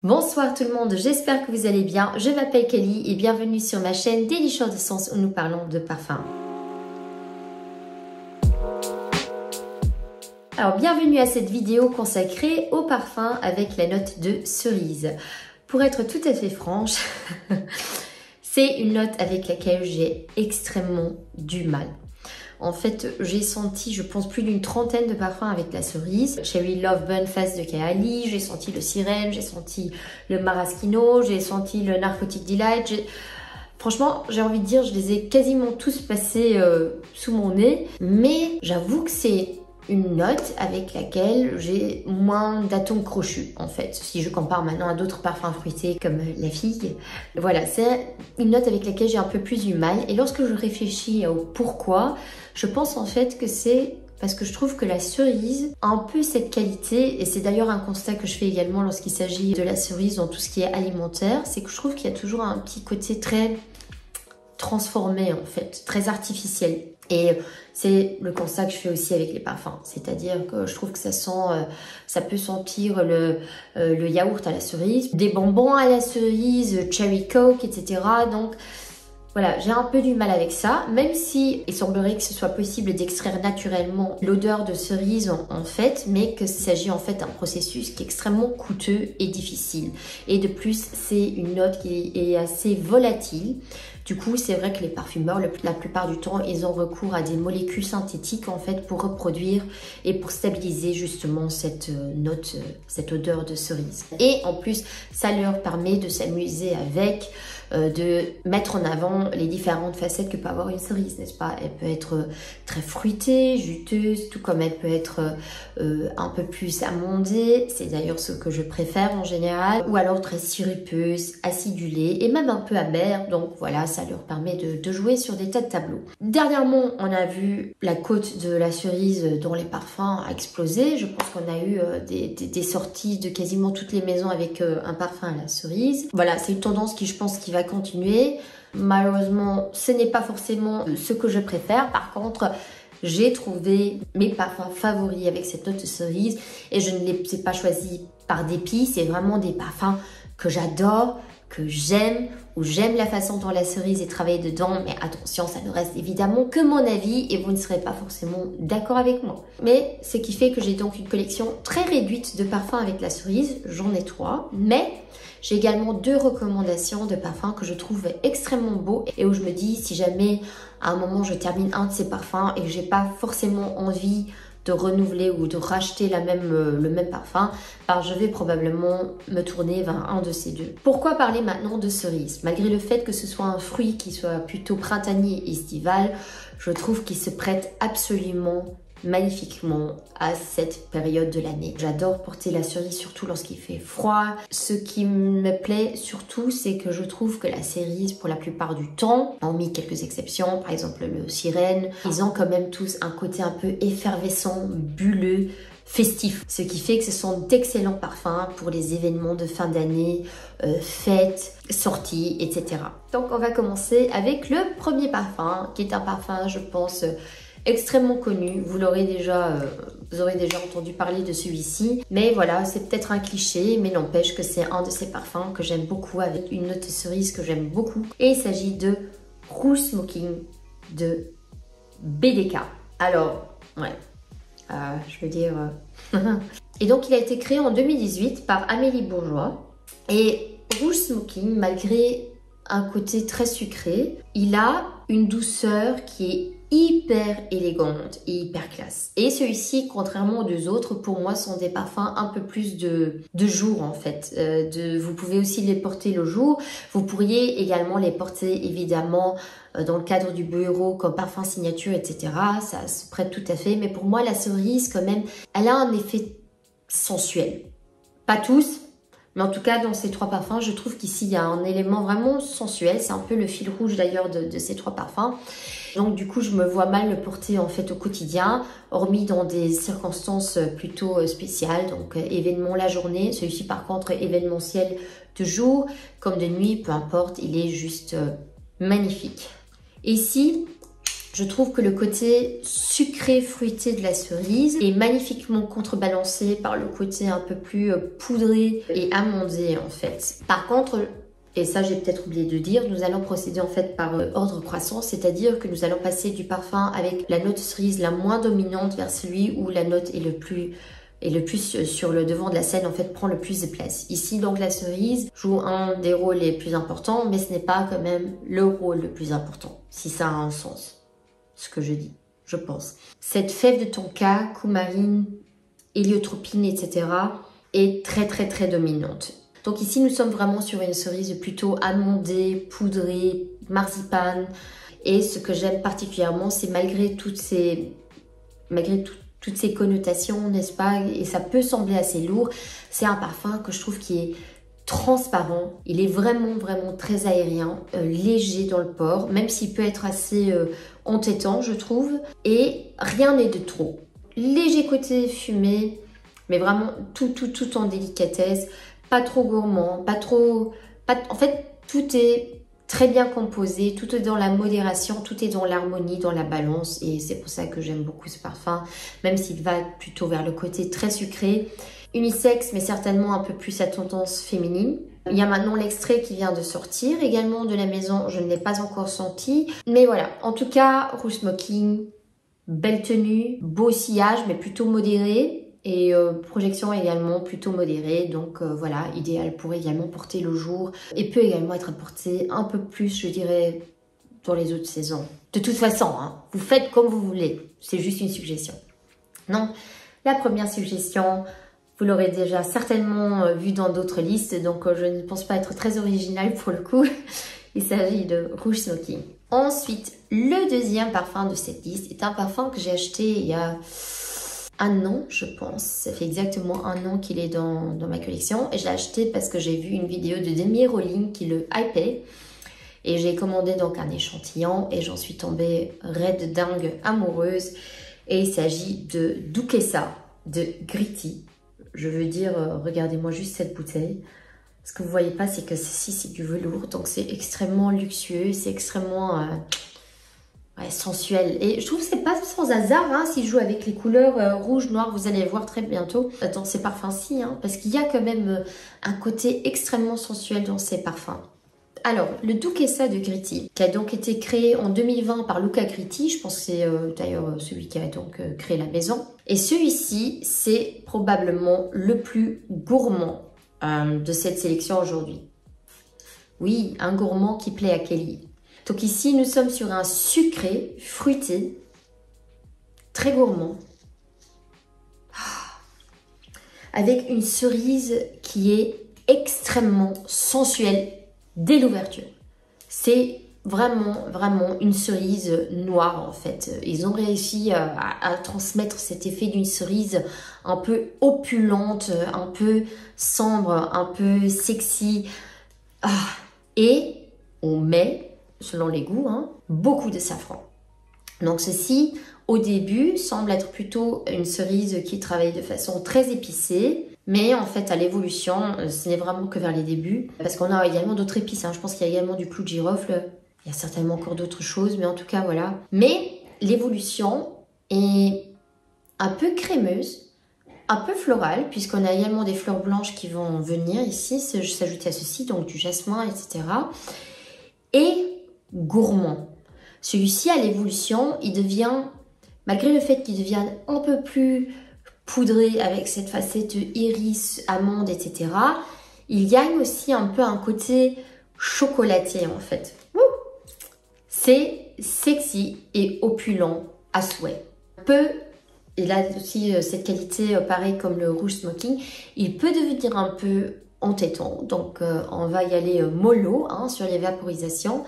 Bonsoir tout le monde, j'espère que vous allez bien. Je m'appelle Kelly et bienvenue sur ma chaîne Delicious Essence où nous parlons de parfum. Alors bienvenue à cette vidéo consacrée au parfum avec la note de cerise. Pour être tout à fait franche, c'est une note avec laquelle j'ai extrêmement du mal. En fait, j'ai senti, je pense, plus d'une trentaine de parfums avec la cerise. Cherry Love Bun Fast de Kayali, j'ai senti le Sirène, j'ai senti le Maraschino, j'ai senti le Narcotic Delight. Franchement, j'ai envie de dire, je les ai quasiment tous passés sous mon nez. Mais j'avoue que c'est une note avec laquelle j'ai moins d'atomes crochus, en fait. Si je compare maintenant à d'autres parfums fruités comme la figue. Voilà, c'est une note avec laquelle j'ai un peu plus du mal. Et lorsque je réfléchis au pourquoi, je pense en fait que c'est parce que je trouve que la cerise a un peu cette qualité, et c'est d'ailleurs un constat que je fais également lorsqu'il s'agit de la cerise dans tout ce qui est alimentaire, c'est que je trouve qu'il y a toujours un petit côté très transformé en fait, très artificiel. Et c'est le constat que je fais aussi avec les parfums, c'est-à-dire que je trouve que ça sent, ça peut sentir le yaourt à la cerise, des bonbons à la cerise, cherry coke, etc. Donc voilà, j'ai un peu du mal avec ça, même si il semblerait que ce soit possible d'extraire naturellement l'odeur de cerise en fait, mais qu'il s'agit en fait d'un processus qui est extrêmement coûteux et difficile. Et de plus, c'est une note qui est assez volatile. Du coup, c'est vrai que les parfumeurs, la plupart du temps, ils ont recours à des molécules synthétiques en fait pour reproduire et pour stabiliser justement cette note, cette odeur de cerise. Et en plus, ça leur permet de s'amuser avec, de mettre en avant les différentes facettes que peut avoir une cerise, n'est-ce pas? Elle peut être très fruitée, juteuse, tout comme elle peut être un peu plus amondée, c'est d'ailleurs ce que je préfère en général, ou alors très sirupeuse, acidulée et même un peu amère, donc voilà, ça leur permet de jouer sur des tas de tableaux. Dernièrement, on a vu la cote de la cerise dans les parfums a explosé. Je pense qu'on a eu des sorties de quasiment toutes les maisons avec un parfum à la cerise. Voilà, c'est une tendance qui, je pense, qui va continuer. Malheureusement, ce n'est pas forcément ce que je préfère. Par contre, j'ai trouvé mes parfums favoris avec cette note de cerise et je ne les ai pas choisis par dépit. C'est vraiment des parfums que j'adore, que j'aime, ou j'aime la façon dont la cerise est travaillée dedans, mais attention, ça ne reste évidemment que mon avis et vous ne serez pas forcément d'accord avec moi. Mais ce qui fait que j'ai donc une collection très réduite de parfums avec la cerise, j'en ai 3, mais j'ai également 2 recommandations de parfums que je trouve extrêmement beaux et où je me dis si jamais à un moment je termine un de ces parfums et que j'ai pas forcément envie de renouveler ou de racheter le même parfum, je vais probablement me tourner vers un de ces deux. Pourquoi parler maintenant de cerise? Malgré le fait que ce soit un fruit qui soit plutôt printanier et estival, je trouve qu'il se prête absolument magnifiquement à cette période de l'année. J'adore porter la cerise surtout lorsqu'il fait froid. Ce qui me plaît surtout, c'est que je trouve que la cerise, pour la plupart du temps, hormis quelques exceptions, par exemple le Sirène, ils ont quand même tous un côté un peu effervescent, bulleux, festif. Ce qui fait que ce sont d'excellents parfums pour les événements de fin d'année, fêtes, sorties, etc. Donc on va commencer avec le premier parfum, qui est un parfum, je pense, extrêmement connu, vous aurez déjà entendu parler de celui-ci, mais voilà, c'est peut-être un cliché, mais n'empêche que c'est un de ces parfums que j'aime beaucoup, avec une note de cerise que j'aime beaucoup, et il s'agit de Rouge Smoking de BDK. Alors, ouais, je veux dire... Et donc il a été créé en 2018 par Amélie Bourgeois, et Rouge Smoking, malgré un côté très sucré, il a une douceur qui est hyper élégante et hyper classe. Et celui-ci, contrairement aux 2 autres, pour moi, sont des parfums un peu plus de jour en fait. Vous pouvez aussi les porter le jour. Vous pourriez également les porter évidemment dans le cadre du bureau comme parfum signature, etc. Ça se prête tout à fait. Mais pour moi, la cerise, quand même, elle a un effet sensuel. Pas tous, mais en tout cas, dans ces 3 parfums, je trouve qu'ici, il y a un élément vraiment sensuel. C'est un peu le fil rouge d'ailleurs de ces 3 parfums. Donc du coup, je me vois mal le porter en fait au quotidien, hormis dans des circonstances plutôt spéciales, donc événement la journée. Celui-ci par contre est événementiel de jour comme de nuit, peu importe, il est juste magnifique. Et ici, Je trouve que le côté sucré fruité de la cerise est magnifiquement contrebalancé par le côté un peu plus poudré et amandé en fait. Par contre, et ça j'ai peut-être oublié de dire, nous allons procéder en fait par ordre croissant, c'est-à-dire que nous allons passer du parfum avec la note cerise la moins dominante vers celui où la note est le plus sur le devant de la scène, en fait, prend le plus de place. Ici, donc, la cerise joue un des rôles les plus importants, mais ce n'est pas quand même le rôle le plus important, si ça a un sens, ce que je dis, je pense. Cette fève de tonka, coumarine, héliotropine, etc. est très dominante. Donc ici, nous sommes vraiment sur une cerise plutôt amandée, poudrée, marzipan. Et ce que j'aime particulièrement, c'est malgré toutes ces connotations, n'est-ce pas? Et ça peut sembler assez lourd. C'est un parfum que je trouve qui est transparent. Il est vraiment très aérien, léger dans le port, même s'il peut être assez entêtant, je trouve. Et rien n'est de trop. Léger côté fumé, mais vraiment tout en délicatesse. Pas trop gourmand, en fait, tout est très bien composé, tout est dans la modération, tout est dans l'harmonie, dans la balance, et c'est pour ça que j'aime beaucoup ce parfum, même s'il va plutôt vers le côté très sucré, unisexe, mais certainement un peu plus à tendance féminine. Il y a maintenant l'extrait qui vient de sortir, également de la maison, je ne l'ai pas encore senti, mais voilà, en tout cas, rouge smoking, belle tenue, beau sillage, mais plutôt modéré, et projection également plutôt modérée, donc voilà, idéal pour également porter le jour et peut également être porté un peu plus, je dirais, dans les autres saisons. De toute façon, hein, vous faites comme vous voulez, c'est juste une suggestion. Non, la première suggestion, vous l'aurez déjà certainement vu dans d'autres listes, donc je ne pense pas être très originale pour le coup. Il s'agit de rouge smoking. Ensuite, le deuxième parfum de cette liste est un parfum que j'ai acheté il y a un an, je pense. Ça fait exactement un an qu'il est dans ma collection. Et je l'ai acheté parce que j'ai vu une vidéo de Demi Rowling qui le hypait. Et j'ai commandé donc un échantillon et j'en suis tombée raide dingue amoureuse. Et il s'agit de Duquesa de Gritty. Je veux dire, regardez-moi juste cette bouteille. Ce que vous voyez pas, c'est que ceci, c'est du velours. Donc c'est extrêmement luxueux, c'est extrêmement... ouais, sensuel. Et je trouve que c'est pas sans hasard, hein, s'il joue avec les couleurs rouge, noir, vous allez voir très bientôt dans ces parfums-ci, hein, parce qu'il y a quand même un côté extrêmement sensuel dans ces parfums. Alors, le Duquesa de Gritty, qui a donc été créé en 2020 par Luca Gritty, je pense que c'est d'ailleurs celui qui a donc créé la maison. Et celui-ci, c'est probablement le plus gourmand de cette sélection aujourd'hui. Oui, un gourmand qui plaît à Kelly. Donc ici, nous sommes sur un sucré, fruité, très gourmand, avec une cerise qui est extrêmement sensuelle dès l'ouverture. C'est vraiment une cerise noire en fait. Ils ont réussi à transmettre cet effet d'une cerise un peu opulente, un peu sombre, un peu sexy. Et on met... selon les goûts, hein, beaucoup de safran. Donc ceci, au début, semble être plutôt une cerise qui travaille de façon très épicée, mais en fait, à l'évolution, ce n'est vraiment que vers les débuts, parce qu'on a également d'autres épices, hein. Je pense qu'il y a également du clou de girofle, il y a certainement encore d'autres choses, mais en tout cas, voilà. Mais l'évolution est un peu crémeuse, un peu florale, puisqu'on a également des fleurs blanches qui vont venir ici, s'ajouter à ceci, donc du jasmin, etc. Et gourmand. Celui-ci, à l'évolution, il devient, malgré le fait qu'il devienne un peu plus poudré avec cette facette iris, amande, etc., il gagne aussi un peu un côté chocolaté en fait. C'est sexy et opulent à souhait. Il a aussi cette qualité, pareil comme le rouge smoking, il peut devenir un peu entêtant, donc on va y aller mollo hein, sur les vaporisations.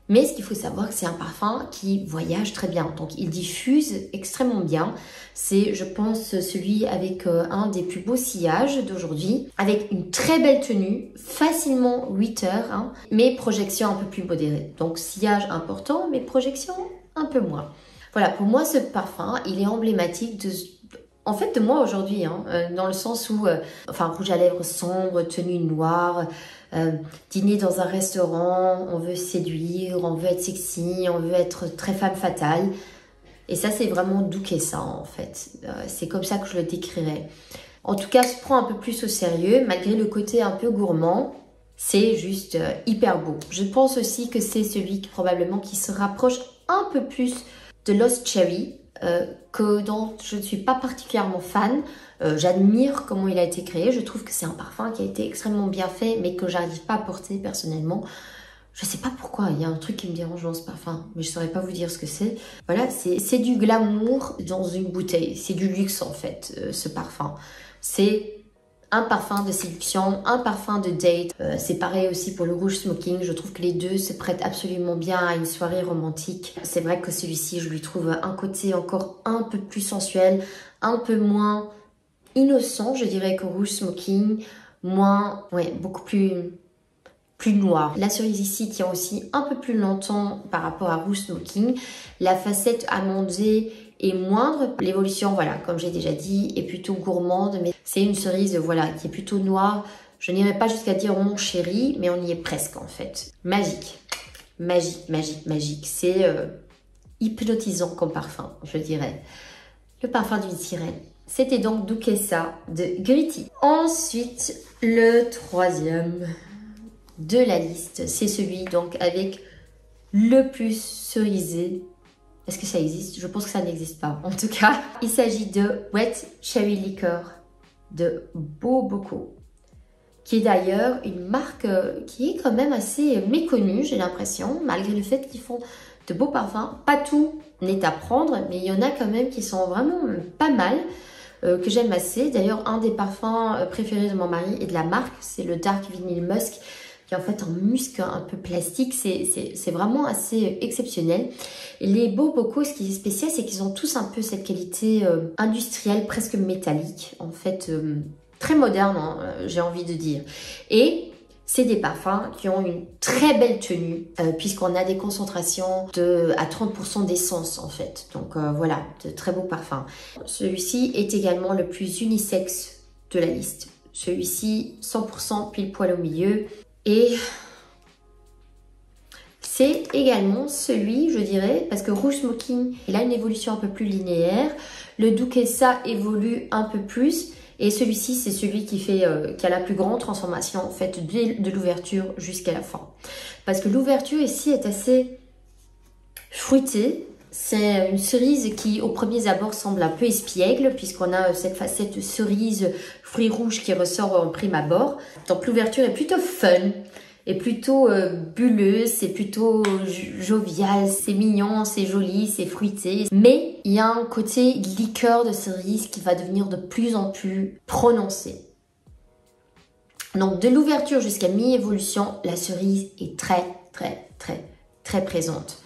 Mais ce qu'il faut savoir, c'est un parfum qui voyage très bien. Donc, il diffuse extrêmement bien. C'est, je pense, celui avec un des plus beaux sillages d'aujourd'hui. Avec une très belle tenue, facilement 8 heures, hein, mais projection un peu plus modérée. Donc, sillage important, mais projection un peu moins. Voilà, pour moi, ce parfum, il est emblématique en fait de moi aujourd'hui, hein, dans le sens où, enfin rouge à lèvres sombre, tenue noire, dîner dans un restaurant, on veut séduire, on veut être sexy, on veut être très femme fatale. Et ça c'est vraiment Duquesa en fait, c'est comme ça que je le décrirais. En tout cas, se prend un peu plus au sérieux, malgré le côté un peu gourmand. C'est juste hyper beau. Je pense aussi que c'est celui qui probablement qui se rapproche un peu plus de Lost Cherry, dont je ne suis pas particulièrement fan. J'admire comment il a été créé. Je trouve que c'est un parfum qui a été extrêmement bien fait, mais que j'arrive pas à porter personnellement. Je sais pas pourquoi, il y a un truc qui me dérange dans ce parfum, mais je saurais pas vous dire ce que c'est. Voilà, c'est du glamour dans une bouteille. C'est du luxe en fait, ce parfum. C'est un parfum de séduction, un parfum de date. C'est pareil aussi pour le rouge smoking. Je trouve que les deux se prêtent absolument bien à une soirée romantique. C'est vrai que celui-ci, je lui trouve un côté encore un peu plus sensuel, un peu moins innocent, je dirais, que rouge smoking. Moins, ouais, beaucoup plus noir. La cerise ici tient aussi un peu plus longtemps par rapport à rouge smoking. La facette amandée est moindre. L'évolution, voilà, comme j'ai déjà dit, est plutôt gourmande, mais c'est une cerise, voilà, qui est plutôt noire. Je n'irai pas jusqu'à dire mon chéri, mais on y est presque en fait. Magique, magique, magique, magique. C'est hypnotisant comme parfum, je dirais. Le parfum d'une sirène. C'était donc Duquesa de Gritty. Ensuite, le troisième de la liste, c'est celui donc avec le plus cerisé. Est-ce que ça existe? Je pense que ça n'existe pas. En tout cas, il s'agit de Wet Cherry Liqueur de Boboko, qui est d'ailleurs une marque qui est quand même assez méconnue, j'ai l'impression, malgré le fait qu'ils font de beaux parfums. Pas tout n'est à prendre, mais il y en a quand même qui sont vraiment pas mal, que j'aime assez. D'ailleurs, un des parfums préférés de mon mari et de la marque, c'est le Dark Vinyl Musk, qui est en fait un musc un peu plastique. C'est vraiment assez exceptionnel. Et les Boboko, ce qui est spécial, c'est qu'ils ont tous un peu cette qualité industrielle, presque métallique, en fait, très moderne, hein, j'ai envie de dire. Et c'est des parfums qui ont une très belle tenue, puisqu'on a des concentrations à 30% d'essence, en fait. Donc voilà, de très beaux parfums. Celui-ci est également le plus unisexe de la liste. Celui-ci, 100% pile poil au milieu. Et c'est également celui, je dirais, parce que Rouge Smoking, il a une évolution un peu plus linéaire. Le Duquesa évolue un peu plus. Et celui-ci, c'est celui qui a la plus grande transformation, en fait, de l'ouverture jusqu'à la fin. Parce que l'ouverture ici est assez fruitée. C'est une cerise qui, au premier abord, semble un peu espiègle, puisqu'on a cette facette de cerise fruits rouges qui ressort en prime abord. Donc l'ouverture est plutôt fun, est plutôt bulleuse, c'est plutôt jovial, c'est mignon, c'est joli, c'est fruité. Mais il y a un côté liqueur de cerise qui va devenir de plus en plus prononcé. Donc de l'ouverture jusqu'à mi-évolution, la cerise est très, très, très, très présente.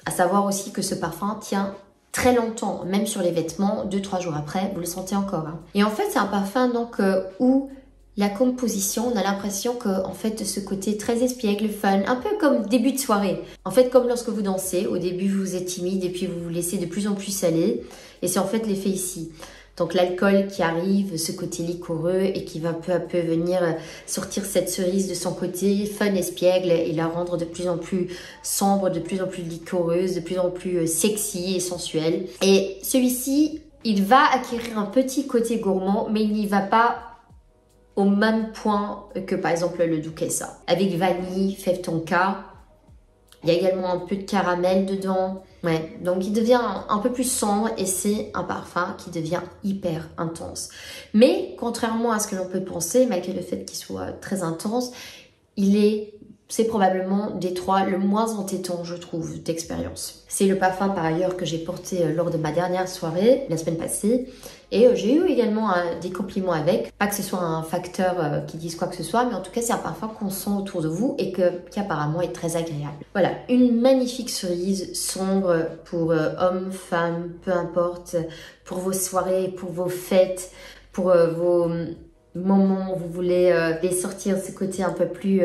À savoir aussi que ce parfum tient très longtemps, même sur les vêtements, 2-3 jours après, vous le sentez encore. Hein. Et en fait, c'est un parfum donc où la composition, on a l'impression que en fait, de ce côté très espiègle, fun, un peu comme début de soirée. En fait, comme lorsque vous dansez, au début vous êtes timide et puis vous vous laissez de plus en plus aller. Et c'est en fait l'effet ici. Donc l'alcool qui arrive, ce côté liquoreux et qui va peu à peu venir sortir cette cerise de son côté fun espiègle et la rendre de plus en plus sombre, de plus en plus liquoreuse, de plus en plus sexy et sensuelle. Et celui-ci, il va acquérir un petit côté gourmand, mais il n'y va pas au même point que par exemple le Duquesa. Avec vanille, fève tonka, il y a également un peu de caramel dedans. Ouais, donc il devient un peu plus sombre et c'est un parfum qui devient hyper intense. Mais contrairement à ce que l'on peut penser, malgré le fait qu'il soit très intense, c'est probablement des trois le moins entêtant, je trouve, d'expérience. C'est le parfum par ailleurs que j'ai porté lors de ma dernière soirée, la semaine passée. Et j'ai eu également des compliments avec. Pas que ce soit un facteur qui dise quoi que ce soit, mais en tout cas c'est un parfum qu'on sent autour de vous et qui apparemment est très agréable. Voilà, une magnifique cerise sombre pour hommes, femmes, peu importe, pour vos soirées, pour vos fêtes, pour vos moments où vous voulez sortir ce côté un peu plus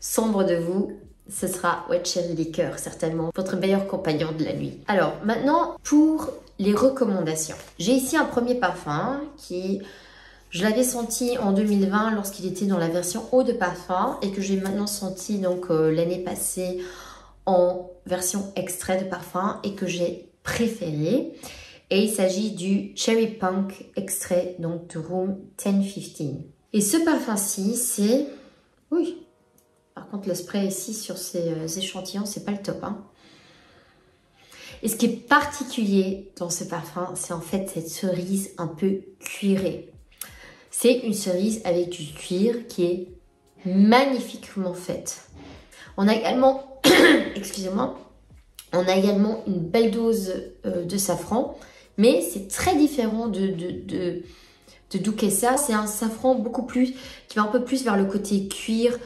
sombre de vous. Ce sera Wet Cherry Liqueur, certainement votre meilleur compagnon de la nuit. Alors maintenant, pour les recommandations. J'ai ici un premier parfum qui, je l'avais senti en 2020 lorsqu'il était dans la version eau de parfum et que j'ai maintenant senti donc l'année passée en version extrait de parfum et que j'ai préféré. Et il s'agit du Cherry Punk extrait donc de Room 1015. Et ce parfum-ci, c'est... Oui, par contre le spray ici sur ces échantillons, c'est pas le top, hein. Et ce qui est particulier dans ce parfum, c'est en fait cette cerise un peu cuirée. C'est une cerise avec du cuir qui est magnifiquement faite. On a également, excusez-moi, on a également une belle dose de safran, mais c'est très différent de Duquesa. C'est un safran beaucoup plus, qui va un peu plus vers le côté cuir,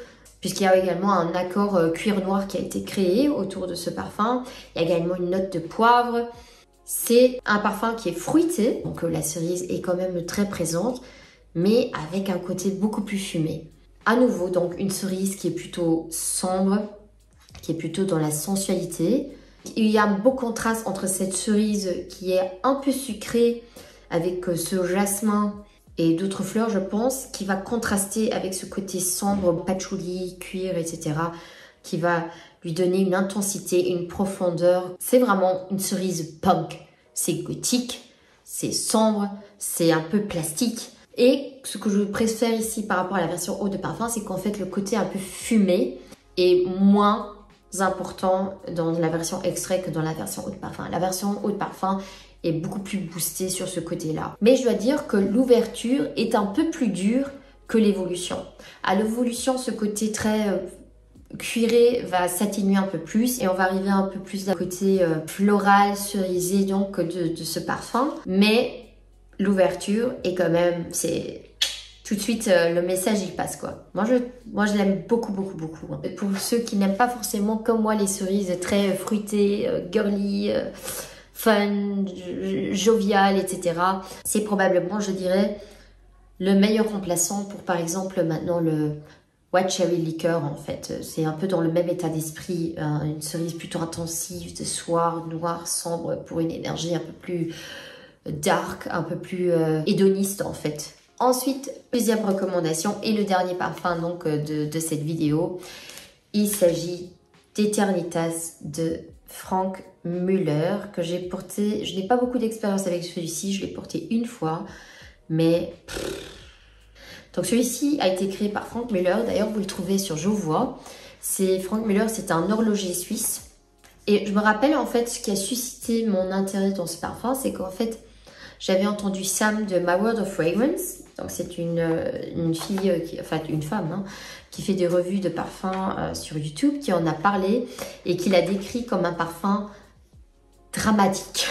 puisqu'il y a également un accord cuir noir qui a été créé autour de ce parfum. Il y a également une note de poivre. C'est un parfum qui est fruité, donc la cerise est quand même très présente, mais avec un côté beaucoup plus fumé. À nouveau, donc une cerise qui est plutôt sombre, qui est plutôt dans la sensualité. Il y a un beau contraste entre cette cerise qui est un peu sucrée avec ce jasmin et d'autres fleurs, je pense, qui va contraster avec ce côté sombre, patchouli, cuir, etc., qui va lui donner une intensité, une profondeur. C'est vraiment une cerise punk. C'est gothique, c'est sombre, c'est un peu plastique. Et ce que je préfère ici par rapport à la version eau de parfum, c'est qu'en fait, le côté un peu fumé est moins important dans la version extrait que dans la version eau de parfum. La version eau de parfum est beaucoup plus boostée sur ce côté-là. Mais je dois dire que l'ouverture est un peu plus dure que l'évolution. À l'évolution, ce côté très cuiré va s'atténuer un peu plus et on va arriver un peu plus d'un côté floral, cerisé donc de ce parfum. Mais l'ouverture est quand même, c'est tout de suite le message il passe quoi. Moi je l'aime beaucoup beaucoup beaucoup. Pour ceux qui n'aiment pas forcément comme moi les cerises très fruitées, girly, fun, jovial, etc. C'est probablement, je dirais, le meilleur remplaçant pour par exemple maintenant le White Cherry Liqueur en fait. C'est un peu dans le même état d'esprit, une cerise plutôt intensive de soir, noir, sombre pour une énergie un peu plus dark, un peu plus hédoniste en fait. Ensuite, deuxième recommandation et le dernier parfum donc de cette vidéo, il s'agit d'Eternitas de Franck Muller que j'ai porté. Je n'ai pas beaucoup d'expérience avec celui-ci, je l'ai porté une fois, mais donc celui-ci a été créé par Franck Muller. D'ailleurs, vous le trouvez sur Jovois. C'est Franck Muller, c'est un horloger suisse. Et je me rappelle en fait ce qui a suscité mon intérêt dans ce parfum, c'est qu'en fait j'avais entendu Sam de My World of Fragrance. Donc c'est une fille, une femme, hein, qui fait des revues de parfums sur YouTube, qui en a parlé et qui l'a décrit comme un parfum dramatique.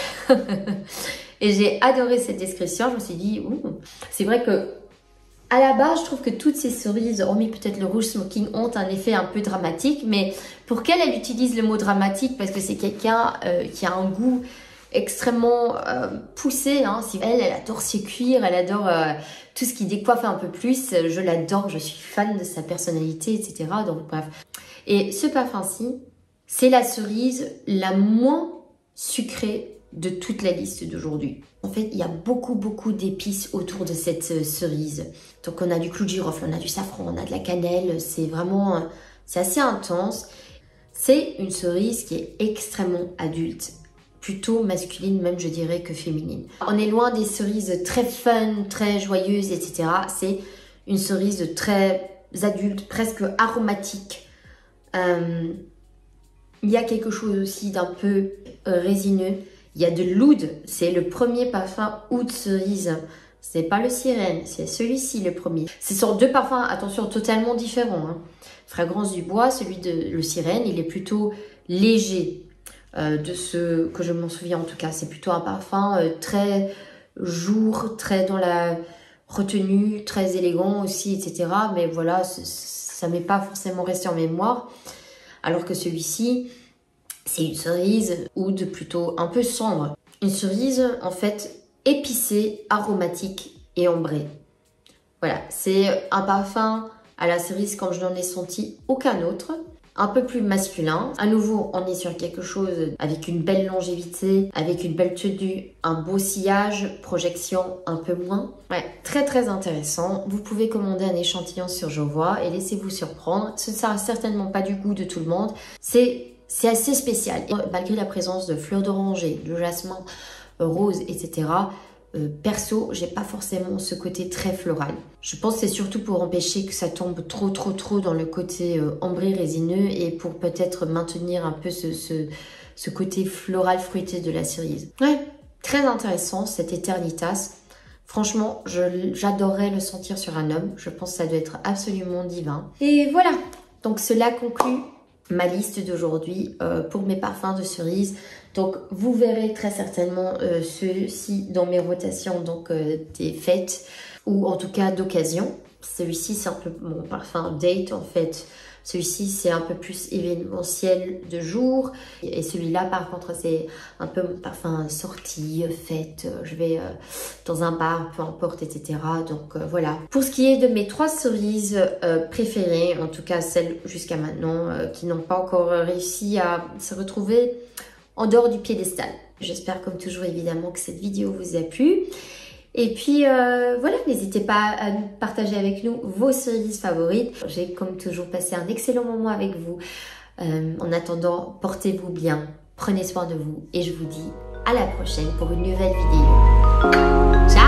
Et j'ai adoré cette description. Je me suis dit, c'est vrai que à la base, je trouve que toutes ces cerises, hormis peut-être le rouge smoking, ont un effet un peu dramatique. Mais pour qu'elle utilise le mot dramatique, parce que c'est quelqu'un qui a un goût extrêmement poussé, hein. Si elle adore ses cuirs, elle adore tout ce qui décoiffe un peu plus. Je l'adore, je suis fan de sa personnalité, etc. Donc bref. Et ce parfum-ci, c'est la cerise la moins sucrée de toute la liste d'aujourd'hui. En fait, il y a beaucoup d'épices autour de cette cerise. Donc on a du clou de girofle, on a du safran, on a de la cannelle. C'est vraiment, c'est assez intense. C'est une cerise qui est extrêmement adulte. Plutôt masculine même, je dirais, que féminine. On est loin des cerises très fun, très joyeuses, etc. C'est une cerise très adulte, presque aromatique. Il y a quelque chose aussi d'un peu résineux. Il y a de l'oud, c'est le premier parfum oud cerise. C'est pas le sirène, c'est celui-ci le premier. Ce sont deux parfums, attention, totalement différents, hein. Fragrance du bois, celui de le sirène, il est plutôt léger. De ce que je m'en souviens en tout cas, c'est plutôt un parfum très jour, très dans la retenue, très élégant aussi, etc. Mais voilà, ça m'est pas forcément resté en mémoire. Alors que celui-ci, c'est une cerise oud plutôt un peu sombre. Une cerise en fait épicée, aromatique et ambrée. Voilà, c'est un parfum à la cerise comme je n'en ai senti aucun autre. un peu plus masculin. À nouveau, on est sur quelque chose avec une belle longévité, avec une belle tenue, un beau sillage, projection un peu moins. Ouais, très très intéressant. Vous pouvez commander un échantillon sur Jovois et laissez-vous surprendre. Ce ne sera certainement pas du goût de tout le monde. C'est assez spécial. Et malgré la présence de fleurs d'oranger, de jasmin, rose, etc., perso, j'ai pas forcément ce côté très floral. Je pense que c'est surtout pour empêcher que ça tombe trop dans le côté ambré résineux et pour peut-être maintenir un peu ce côté floral fruité de la cerise. Ouais, très intéressant cet Eternitas. Franchement, j'adorerais le sentir sur un homme. Je pense que ça doit être absolument divin. Et voilà, donc cela conclut ma liste d'aujourd'hui pour mes parfums de cerise. Donc vous verrez très certainement ceux-ci dans mes rotations donc des fêtes ou en tout cas d'occasion. Celui-ci c'est un peu mon parfum date en fait. Celui-ci c'est un peu plus événementiel de jour et celui-là par contre c'est un peu mon parfum sortie, fête, je vais dans un bar, peu importe, etc. Donc voilà. Pour ce qui est de mes 3 cerises préférées, en tout cas celles jusqu'à maintenant qui n'ont pas encore réussi à se retrouver en dehors du piédestal. J'espère comme toujours évidemment que cette vidéo vous a plu. Et puis voilà, n'hésitez pas à partager avec nous vos cerises favorites. J'ai comme toujours passé un excellent moment avec vous. En attendant, portez-vous bien, prenez soin de vous et je vous dis à la prochaine pour une nouvelle vidéo. Ciao!